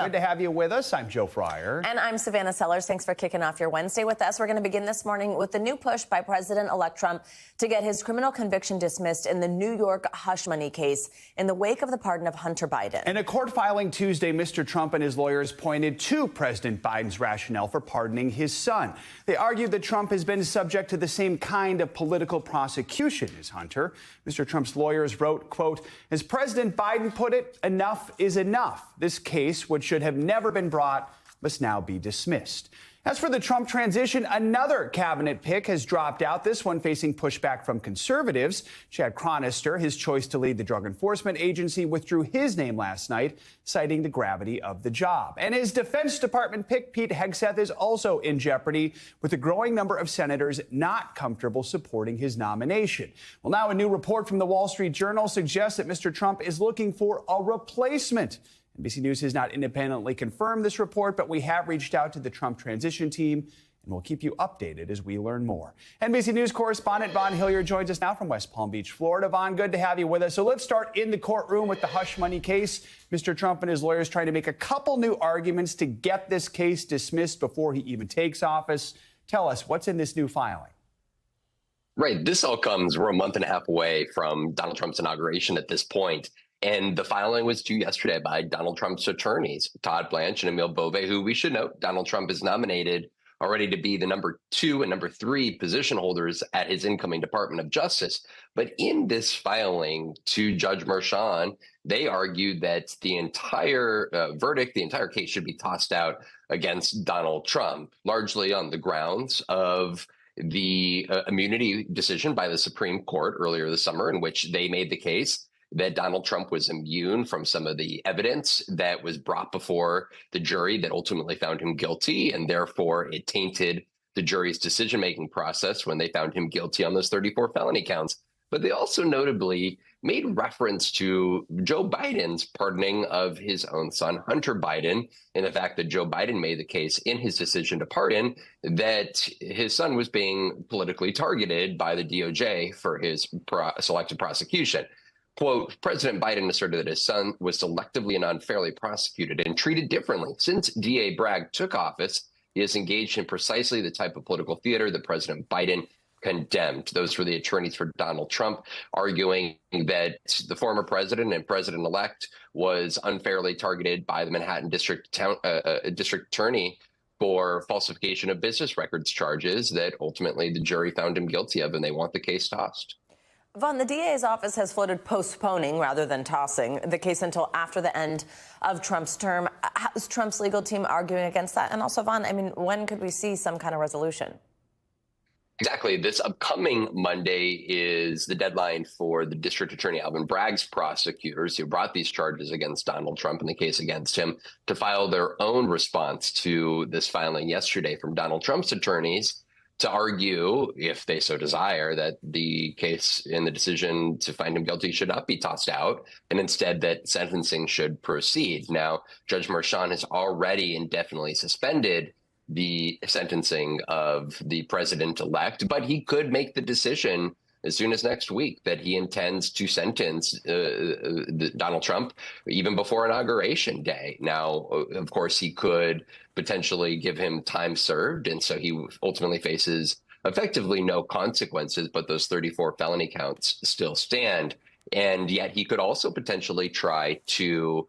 Good to have you with us. I'm Joe Fryer. And I'm Savannah Sellers. Thanks for kicking off your Wednesday with us. We're going to begin this morning with the new push by President-elect Trump to get his criminal conviction dismissed in the New York hush money case in the wake of the pardon of Hunter Biden. In a court filing Tuesday, Mr. Trump and his lawyers pointed to President Biden's rationale for pardoning his son. They argued that Trump has been subject to the same kind of political prosecution as Hunter. Mr. Trump's lawyers wrote, quote, as President Biden put it, enough is enough. This case, which should have never been brought, must now be dismissed. As for the Trump transition, another cabinet pick has dropped out, this one facing pushback from conservatives. Chad Chronister, his choice to lead the Drug Enforcement Agency, withdrew his name last night, citing the gravity of the job. And his Defense Department pick, Pete Hegseth, is also in jeopardy, with a growing number of senators not comfortable supporting his nomination. Well, now a new report from the Wall Street Journal suggests that Mr. Trump is looking for a replacement. NBC News has not independently confirmed this report, but we have reached out to the Trump transition team, and we'll keep you updated as we learn more. NBC News correspondent Vaughn Hilliard joins us now from West Palm Beach, Florida. Vaughn, good to have you with us. So let's start in the courtroom with the hush money case. Mr. Trump and his lawyers trying to make a couple new arguments to get this case dismissed before he even takes office. Tell us, what's in this new filing? Right. This all comes, we're a month and a half away from Donald Trump's inauguration at this point. And the filing was due yesterday by Donald Trump's attorneys, Todd Blanche and Emil Bove, who we should note Donald Trump has nominated already to be the number 2 and number 3 position holders at his incoming Department of Justice. But in this filing to Judge Merchan, they argued that the entire verdict, the entire case should be tossed out against Donald Trump, largely on the grounds of the immunity decision by the Supreme Court earlier this summer, in which they made the case that Donald Trump was immune from some of the evidence that was brought before the jury that ultimately found him guilty, and therefore it tainted the jury's decision-making process when they found him guilty on those 34 felony counts. But they also notably made reference to Joe Biden's pardoning of his own son, Hunter Biden, and the fact that Joe Biden made the case in his decision to pardon that his son was being politically targeted by the DOJ for his selective prosecution. Quote, President Biden asserted that his son was selectively and unfairly prosecuted and treated differently. Since DA Bragg took office, he has engaged in precisely the type of political theater that President Biden condemned. Those were the attorneys for Donald Trump, arguing that the former president and president-elect was unfairly targeted by the Manhattan District Attorney for falsification of business records charges that ultimately the jury found him guilty of, and they want the case tossed. Vaughn, the DA's office has floated postponing rather than tossing the case until after the end of Trump's term. How's Trump's legal team arguing against that? And also, Vaughn, I mean, when could we see some kind of resolution? Exactly. This upcoming Monday is the deadline for the District Attorney Alvin Bragg's prosecutors who brought these charges against Donald Trump and the case against him to file their own response to this filing yesterday from Donald Trump's attorneys, to argue, if they so desire, that the case in the decision to find him guilty should not be tossed out, and instead that sentencing should proceed. Now, Judge Merchan has already indefinitely suspended the sentencing of the president-elect, but he could make the decision as soon as next week that he intends to sentence Donald Trump even before Inauguration Day. Now, of course, he could potentially give him time served, and so he ultimately faces effectively no consequences, but those 34 felony counts still stand. And yet he could also potentially try to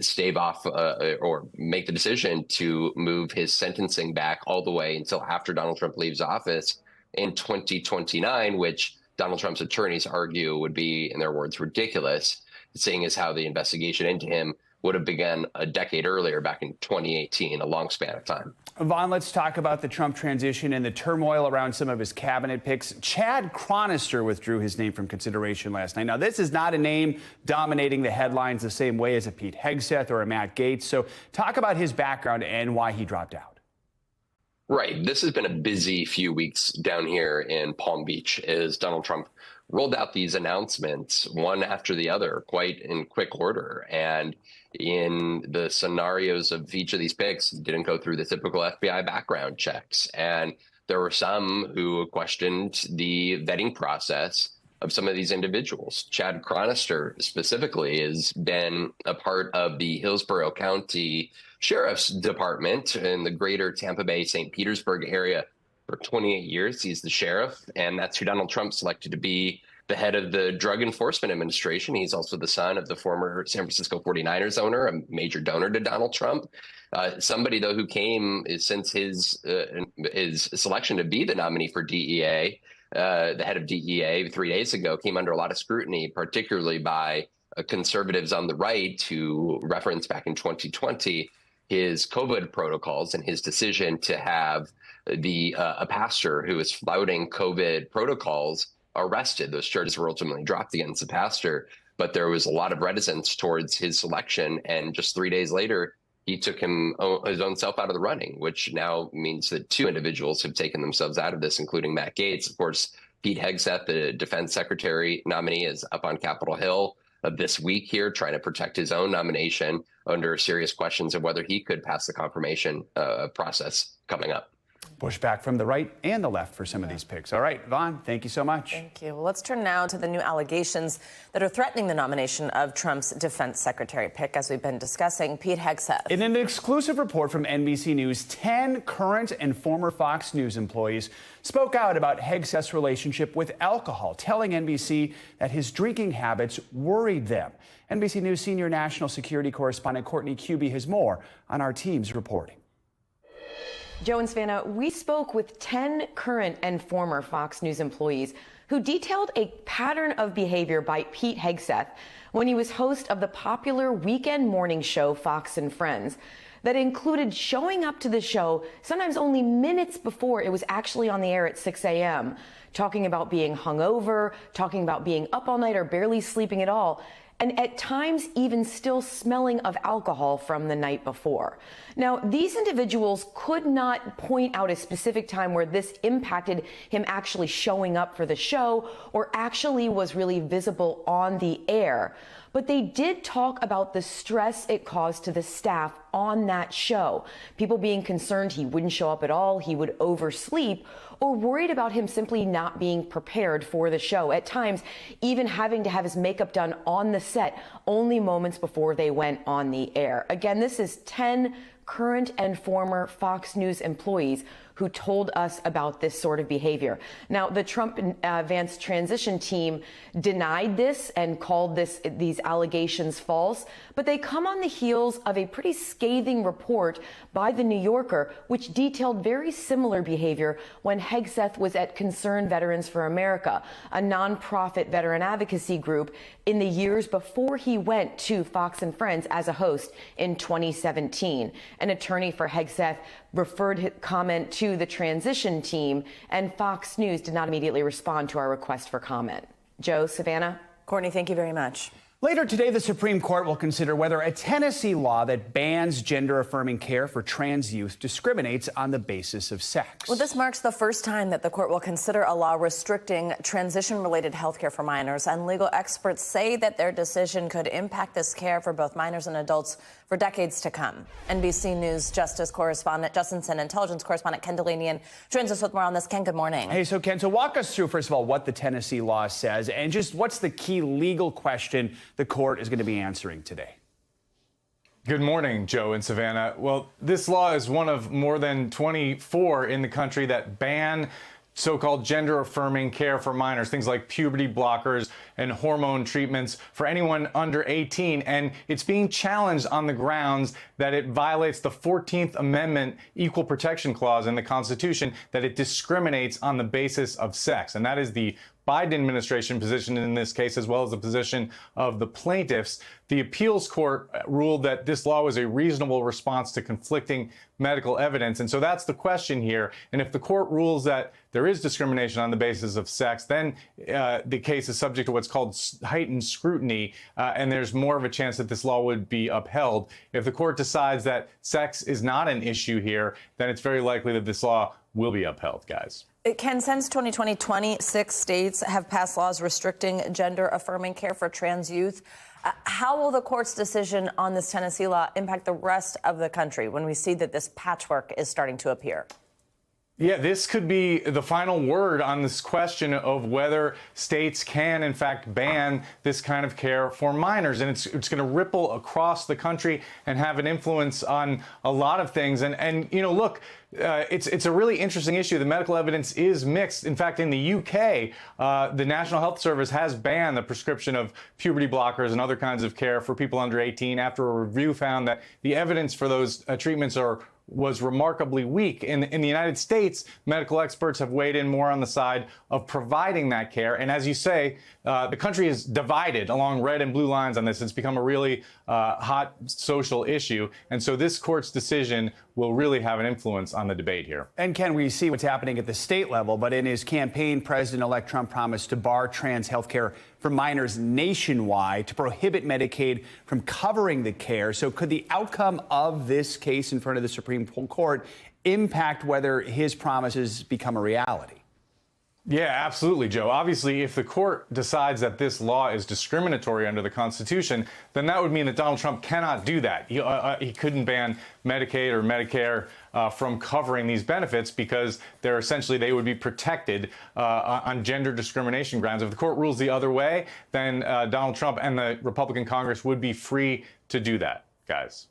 stave off or make the decision to move his sentencing back all the way until after Donald Trump leaves office in 2029, which Donald Trump's attorneys argue would be, in their words, ridiculous, seeing as how the investigation into him would have begun a decade earlier, back in 2018, a long span of time. Vaughn, let's talk about the Trump transition and the turmoil around some of his cabinet picks. Chad Chronister withdrew his name from consideration last night. Now, this is not a name dominating the headlines the same way as a Pete Hegseth or a Matt Gaetz. So talk about his background and why he dropped out. Right. This has been a busy few weeks down here in Palm Beach as Donald Trump rolled out these announcements one after the other, quite in quick order. And in the scenarios of each of these picks, didn't go through the typical FBI background checks. And there were some who questioned the vetting process of some of these individuals. Chad Chronister specifically has been a part of the Hillsborough County Sheriff's Department in the greater Tampa Bay, St. Petersburg area for 28 years. He's the sheriff, and that's who Donald Trump selected to be the head of the Drug Enforcement Administration. He's also the son of the former San Francisco 49ers owner, a major donor to Donald Trump. Somebody, though, who came since his selection to be the nominee for DEA, the head of DEA 3 days ago, came under a lot of scrutiny, particularly by conservatives on the right, who referenced back in 2020 his COVID protocols and his decision to have a pastor who was flouting COVID protocols arrested. Those charges were ultimately dropped against the pastor, but there was a lot of reticence towards his selection. And just 3 days later, he took his own self out of the running, which now means that two individuals have taken themselves out of this, including Matt Gaetz. Of course, Pete Hegseth, the defense secretary nominee, is up on Capitol Hill this week here, trying to protect his own nomination under serious questions of whether he could pass the confirmation process coming up. Pushback from the right and the left for some of these picks. All right, Vaughn, thank you so much. Thank you. Well, let's turn now to the new allegations that are threatening the nomination of Trump's defense secretary pick, as we've been discussing. Pete Hegseth. In an exclusive report from NBC News, 10 current and former Fox News employees spoke out about Hegseth's relationship with alcohol, telling NBC that his drinking habits worried them. NBC News senior national security correspondent Courtney Kuby has more on our team's reporting. Joe and Savannah, we spoke with 10 current and former Fox News employees who detailed a pattern of behavior by Pete Hegseth when he was host of the popular weekend morning show Fox and Friends that included showing up to the show sometimes only minutes before it was actually on the air at 6 a.m., talking about being hungover, talking about being up all night or barely sleeping at all, and at times even still smelling of alcohol from the night before. Now, these individuals could not point out a specific time where this impacted him actually showing up for the show or actually was really visible on the air. But they did talk about the stress it caused to the staff on that show. People being concerned he wouldn't show up at all, he would oversleep, or worried about him simply not being prepared for the show. At times, even having to have his makeup done on the set only moments before they went on the air. Again, this is 10 current and former Fox News employees who told us about this sort of behavior. Now, the Trump-Vance transition team denied this and called these allegations false, but they come on the heels of a pretty scathing report by The New Yorker, which detailed very similar behavior when Hegseth was at Concerned Veterans for America, a nonprofit veteran advocacy group, in the years before he went to Fox and Friends as a host in 2017. An attorney for Hegseth referred his comment to the transition team, and Fox News did not immediately respond to our request for comment. Joe, Savannah? Courtney, thank you very much. Later today, the Supreme Court will consider whether a Tennessee law that bans gender-affirming care for trans youth discriminates on the basis of sex. Well, this marks the first time that the court will consider a law restricting transition-related health care for minors, and legal experts say that their decision could impact this care for both minors and adults for decades to come. NBC News Justice correspondent Justin intelligence correspondent Ken Delanian joins us with more on this. Ken, good morning. Hey, so Ken, walk us through, first of all, what the Tennessee law says, and just what's the key legal question the court is going to be answering today. Good morning, Joe and Savannah. Well, this law is one of more than 24 in the country that ban so-called gender-affirming care for minors, things like puberty blockers and hormone treatments for anyone under 18. And it's being challenged on the grounds that it violates the 14th Amendment Equal Protection Clause in the Constitution, that it discriminates on the basis of sex. And that is the Biden administration position in this case, as well as the position of the plaintiffs. The appeals court ruled that this law was a reasonable response to conflicting medical evidence. And so that's the question here. And if the court rules that there is discrimination on the basis of sex, then the case is subject to what's called heightened scrutiny, and there's more of a chance that this law would be upheld. If the court decides that sex is not an issue here, then it's very likely that this law will be upheld, guys. Ken, since 2020, 26 states have passed laws restricting gender-affirming care for trans youth. How will the court's decision on this Tennessee law impact the rest of the country when we see that this patchwork is starting to appear? Yeah, this could be the final word on this question of whether states can, in fact, ban this kind of care for minors. And it's going to ripple across the country and have an influence on a lot of things. And you know, look, it's a really interesting issue. The medical evidence is mixed. In fact, in the UK, the National Health Service has banned the prescription of puberty blockers and other kinds of care for people under 18 after a review found that the evidence for those treatments was remarkably weak. In the United States, medical experts have weighed in more on the side of providing that care. And as you say, the country is divided along red and blue lines on this. It's become a really hot social issue. And so this court's decision will really have an influence on the debate here. And Ken, we see what's happening at the state level, but in his campaign, President-elect Trump promised to bar trans health care for minors nationwide, to prohibit Medicaid from covering the care. So could the outcome of this case in front of the Supreme Court impact whether his promises become a reality? Yeah, absolutely, Joe. Obviously, if the court decides that this law is discriminatory under the Constitution, then that would mean that Donald Trump cannot do that. He couldn't ban Medicaid or Medicare from covering these benefits because they would be protected on gender discrimination grounds. If the court rules the other way, then Donald Trump and the Republican Congress would be free to do that, guys.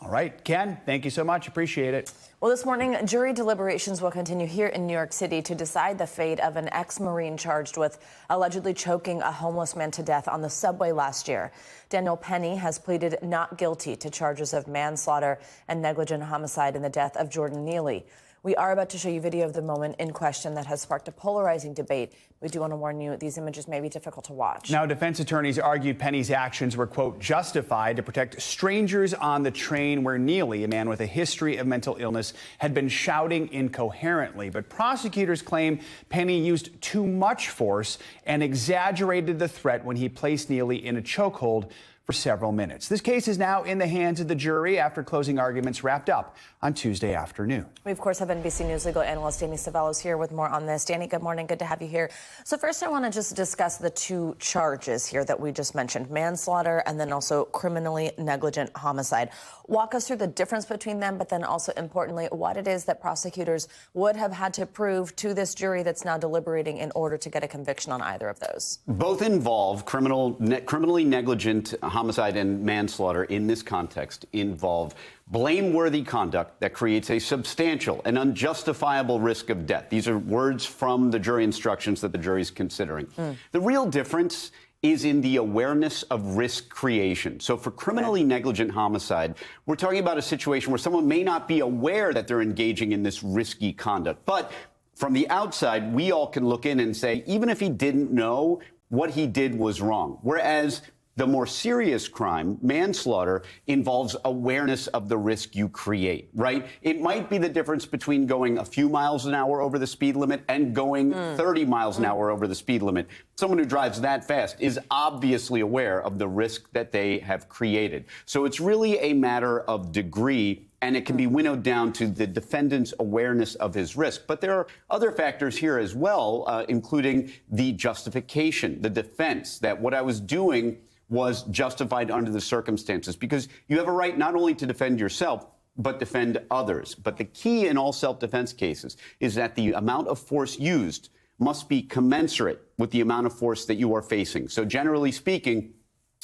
All right, Ken, thank you so much. Appreciate it. Well, this morning, jury deliberations will continue here in New York City to decide the fate of an ex-Marine charged with allegedly choking a homeless man to death on the subway last year. Daniel Penny has pleaded not guilty to charges of manslaughter and negligent homicide in the death of Jordan Neely. We are about to show you video of the moment in question that has sparked a polarizing debate. We do want to warn you, these images may be difficult to watch. Now, defense attorneys argued Penny's actions were, quote, justified to protect strangers on the train where Neely, a man with a history of mental illness, had been shouting incoherently. But prosecutors claim Penny used too much force and exaggerated the threat when he placed Neely in a chokehold for several minutes. This case is now in the hands of the jury after closing arguments wrapped up on Tuesday afternoon. We, of course, have NBC News legal analyst Danny Savellos here with more on this. Danny, good morning. Good to have you here. So first, I want to just discuss the two charges here that we just mentioned, manslaughter and then also criminally negligent homicide. Walk us through the difference between them, but then also importantly, what it is that prosecutors would have had to prove to this jury that's now deliberating in order to get a conviction on either of those. Both involve criminally negligent homicide and manslaughter. In this context, involve blameworthy conduct that creates a substantial and unjustifiable risk of death. These are words from the jury instructions that the jury is considering. The real difference is in the awareness of risk creation. So for criminally negligent homicide, we're talking about a situation where someone may not be aware that they're engaging in this risky conduct. But from the outside, we all can look in and say, even if he didn't know, what he did was wrong. Whereas the more serious crime, manslaughter, involves awareness of the risk you create, right? It might be the difference between going a few miles an hour over the speed limit and going 30 miles an hour over the speed limit. Someone who drives that fast is obviously aware of the risk that they have created. So it's really a matter of degree, and it can be winnowed down to the defendant's awareness of his risk. But there are other factors here as well, including the justification, the defense, that what I was doing was justified under the circumstances, because you have a right not only to defend yourself, but defend others. But the key in all self-defense cases is that the amount of force used must be commensurate with the amount of force that you are facing. So generally speaking,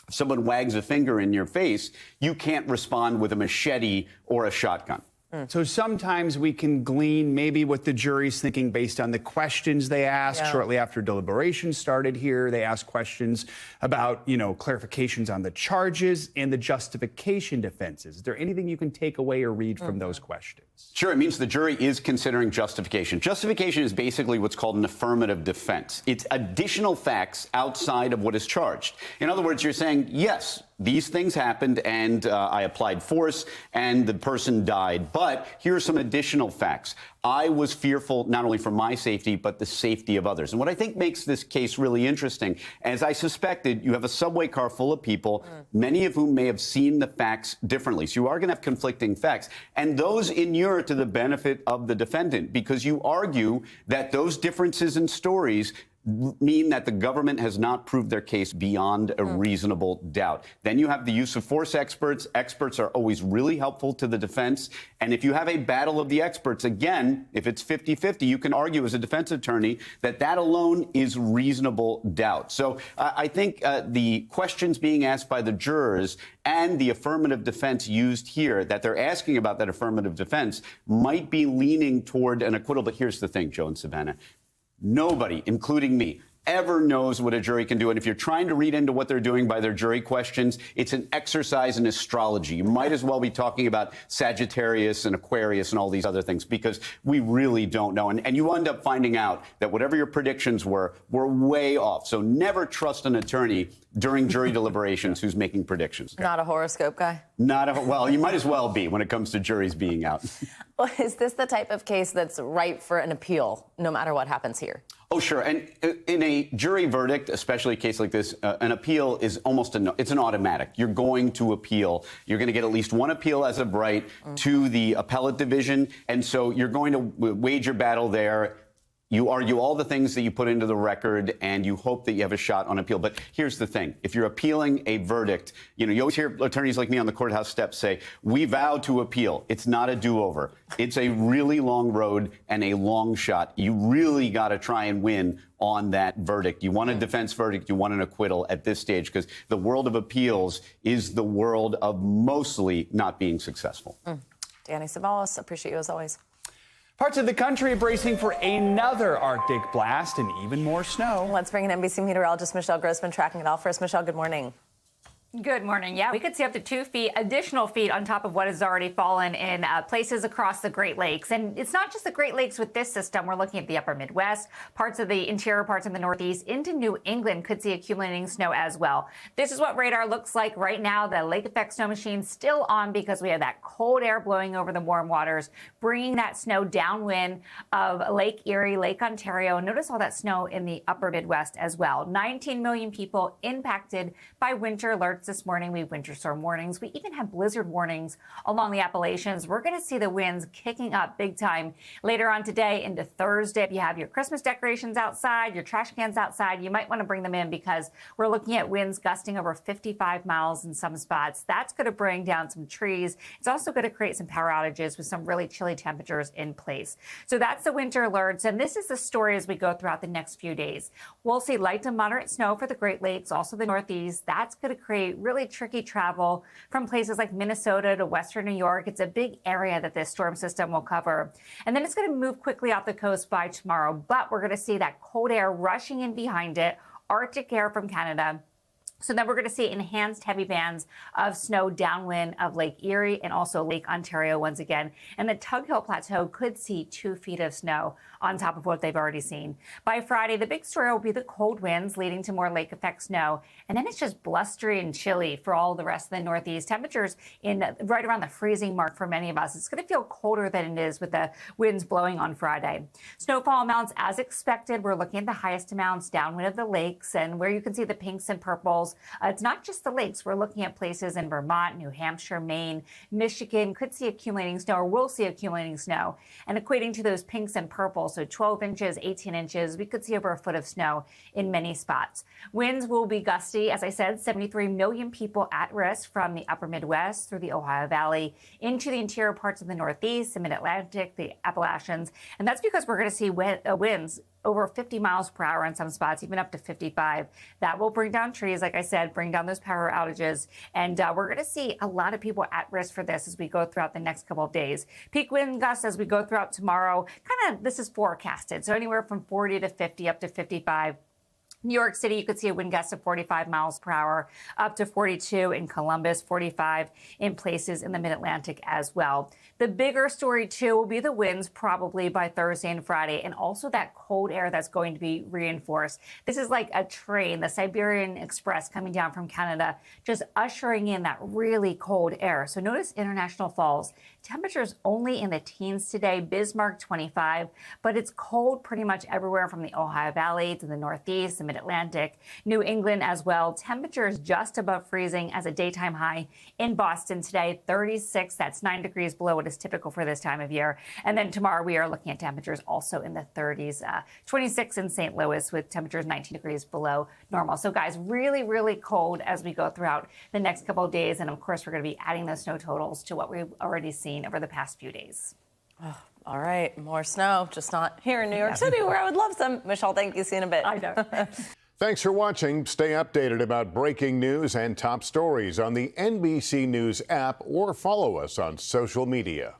if someone wags a finger in your face, you can't respond with a machete or a shotgun. So sometimes we can glean maybe what the jury's thinking based on the questions they asked shortly after deliberations started here. They asked questions about, clarifications on the charges and the justification defenses. Is there anything you can take away or read from those questions? Sure. It means the jury is considering justification. Justification is basically what's called an affirmative defense. It's additional facts outside of what is charged. In other words, you're saying, yes, these things happened and I applied force and the person died. But here are some additional facts. I was fearful not only for my safety, but the safety of others. And what I think makes this case really interesting, as I suspected, you have a subway car full of people, many of whom may have seen the facts differently. So you are going to have conflicting facts. And those inure to the benefit of the defendant, because you argue that those differences in stories mean that the government has not proved their case beyond a reasonable doubt. Then you have the use of force experts. Experts are always really helpful to the defense. And if you have a battle of the experts, again, if it's 50-50, you can argue as a defense attorney that that alone is reasonable doubt. So I think the questions being asked by the jurors and the affirmative defense used here, that they're asking about that affirmative defense, might be leaning toward an acquittal. But here's the thing, Joe and Savannah. Nobody, including me, ever knows what a jury can do. And if you're trying to read into what they're doing by their jury questions, it's an exercise in astrology. You might as well be talking about Sagittarius and Aquarius and all these other things, because we really don't know. And you end up finding out that whatever your predictions were way off. So never trust an attorney during jury deliberations who's making predictions. Not a horoscope guy? Well, you might as well be when it comes to juries being out. Well, is this the type of case that's ripe for an appeal, no matter what happens here? Oh, sure. And in a jury verdict, especially a case like this, an appeal is it's an automatic. You're going to appeal. You're going to get at least one appeal as of right to the appellate division. And so you're going to wage your battle there. You argue all the things that you put into the record, and you hope that you have a shot on appeal. But here's the thing. If you're appealing a verdict, you always hear attorneys like me on the courthouse steps say, we vow to appeal. It's not a do-over. It's a really long road and a long shot. You really got to try and win on that verdict. You want a defense verdict. You want an acquittal at this stage, because the world of appeals is the world of mostly not being successful. Danny Savalas, appreciate you as always. Parts of the country bracing for another Arctic blast and even more snow. Let's bring in NBC meteorologist Michelle Grossman tracking it all for us. Michelle, good morning. Good morning. Yeah, we could see up to 2 feet, additional feet on top of what has already fallen in places across the Great Lakes. And it's not just the Great Lakes with this system. We're looking at the upper Midwest, parts of the interior parts of the Northeast into New England could see accumulating snow as well. This is what radar looks like right now. The lake effect snow machine still on because we have that cold air blowing over the warm waters, bringing that snow downwind of Lake Erie, Lake Ontario. Notice all that snow in the upper Midwest as well. 19 million people impacted by winter alerts this morning. We have winter storm warnings. We even have blizzard warnings along the Appalachians. We're going to see the winds kicking up big time later on today into Thursday. If you have your Christmas decorations outside, your trash cans outside, you might want to bring them in, because we're looking at winds gusting over 55 miles in some spots. That's going to bring down some trees. It's also going to create some power outages with some really chilly temperatures in place. So that's the winter alerts. And this is the story as we go throughout the next few days. We'll see light to moderate snow for the Great Lakes, also the Northeast. That's going to create really tricky travel from places like Minnesota to western New York. It's a big area that this storm system will cover. And then it's going to move quickly off the coast by tomorrow. But we're going to see that cold air rushing in behind it, Arctic air from Canada. So then we're going to see enhanced heavy bands of snow downwind of Lake Erie and also Lake Ontario once again. And the Tug Hill Plateau could see 2 feet of snow on top of what they've already seen. By Friday, the big story will be the cold winds leading to more lake effect snow. And then it's just blustery and chilly for all the rest of the Northeast. Temperatures in right around the freezing mark for many of us. It's going to feel colder than it is with the winds blowing on Friday. Snowfall amounts as expected. We're looking at the highest amounts downwind of the lakes, and where you can see the pinks and purples. It's not just the lakes. We're looking at places in Vermont, New Hampshire, Maine, Michigan could see accumulating snow, or will see accumulating snow. And equating to those pinks and purples, so 12 inches, 18 inches, we could see over a foot of snow in many spots. Winds will be gusty. As I said, 73 million people at risk from the upper Midwest through the Ohio Valley into the interior parts of the Northeast, the Mid-Atlantic, the Appalachians. And that's because we're going to see winds over 50 miles per hour in some spots, even up to 55. That will bring down trees, like I said, bring down those power outages. And we're going to see a lot of people at risk for this as we go throughout the next couple of days. Peak wind gusts as we go throughout tomorrow. This is forecasted. So anywhere from 40 to 50 up to 55. New York City, you could see a wind gust of 45 miles per hour, up to 42 in Columbus, 45 in places in the Mid-Atlantic as well. The bigger story, too, will be the winds probably by Thursday and Friday, and also that cold air that's going to be reinforced. This is like a train, the Siberian Express coming down from Canada, just ushering in that really cold air. So notice International Falls. Temperatures only in the teens today, Bismarck 25, but it's cold pretty much everywhere from the Ohio Valley to the Northeast, the mid-Atlantic. New England as well. Temperatures just above freezing as a daytime high in Boston today, 36. That's 9 degrees below what is typical for this time of year. And then tomorrow we are looking at temperatures also in the 30s, 26 in St. Louis with temperatures 19 degrees below normal. So guys, really, really cold as we go throughout the next couple of days. And of course, we're going to be adding those snow totals to what we've already seen over the past few days. Oh, all right, more snow, just not here in New York City, where I would love some. Michelle, thank you. See you in a bit. I know. Thanks for watching. Stay updated about breaking news and top stories on the NBC News app or follow us on social media.